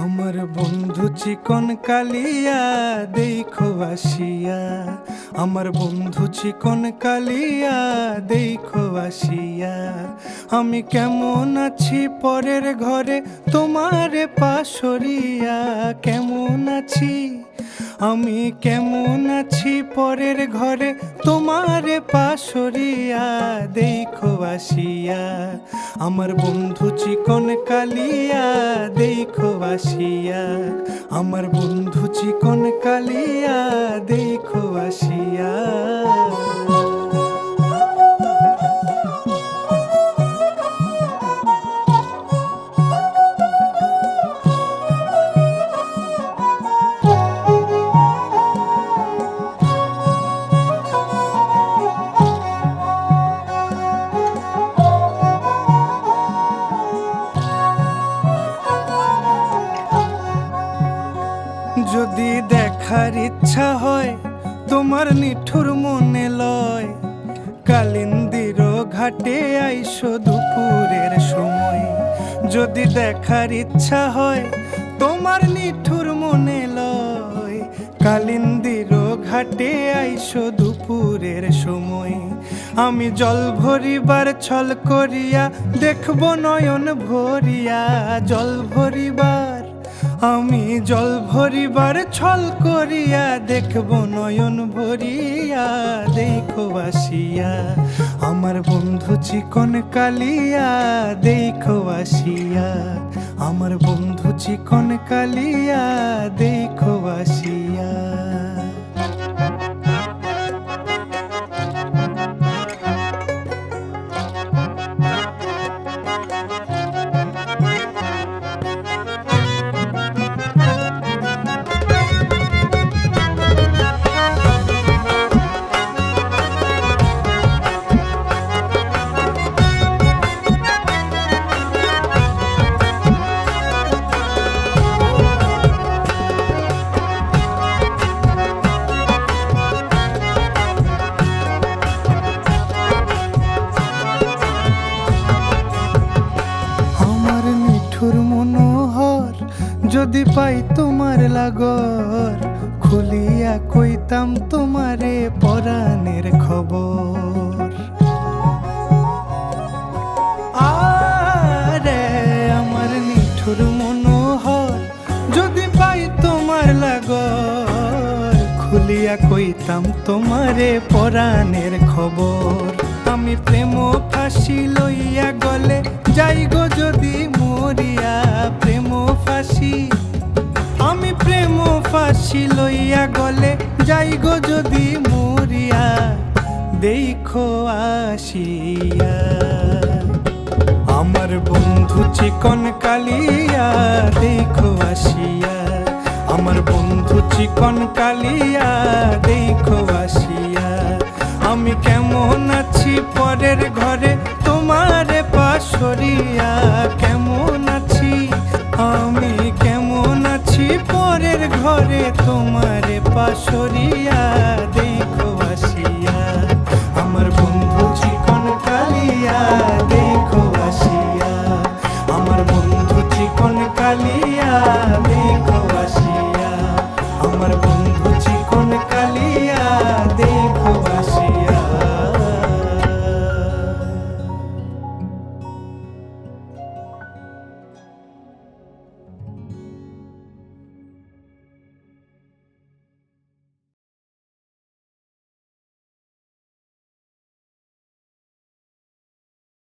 আমার বন্ধু চিকন কালিয়া দেখো আসিয়া, আমার বন্ধু চিকন কালিয়া দেখো আসিয়া। আমি কেমন আছি পরের ঘরে তোমারে পাশরিয়া, কেমন আছি আমি কেমন আছি পরের ঘরে তোমারে পাশরিয়া দেখো আসিয়া। আমার বন্ধু চিকন কালিয়া দেখো আসিয়া, আমার বন্ধু চিকন কালিয়া দেখো আসিয়া। যদি দেখার ইচ্ছা হয় তোমার নিঠুর মনে লয়, কালিন্দির ঘাটে আইসো দুপুরের সময়। যদি দেখার ইচ্ছা হয় তোমার নিঠুর মনে লয়, কালিন্দির ঘাটে আইসো দুপুরের সময়। আমি জল ভরিবার ছল করিয়া দেখব নয়ন ভরিয়া, জল ভরিবার আমি জল ভরিবার ছল করিয়া দেখব নয়ন ভরিয়া দেখো আসিয়া। আমার বন্ধু চিকন কালিয়া দেখো আসিয়া, আমার বন্ধু চিকন কালিয়া দেখো আসিয়া। মনোহর যদি পাই তোমার লাগর, খুলিয়া কইতাম তোমারে পরাণের খবর। আরে আমার নিঠুর মনোহর যদি পাই তোমার লাগর, খুলিয়া কইতাম তোমারে পরাণের খবর। আমি প্রেম ফাঁসি লইয়া গলে যাই গো যদি মরিয়া, প্রেম ফাঁসি আমি প্রেম ফাঁসি লইয়া গলে যাই গো যদি মরিয়া দেখো আসিয়া। আমার বন্ধু চিকন কালিয়া দেখো আসিয়া, আমার বন্ধু চিকন কালিয়া দেখো আসিয়া। আমি কেমন আছি পরের ঘরে তোমারে পাশরিয়া, কেমন আছি আমি কেমন আছি পরের ঘরে তোমারে পাশরিয়া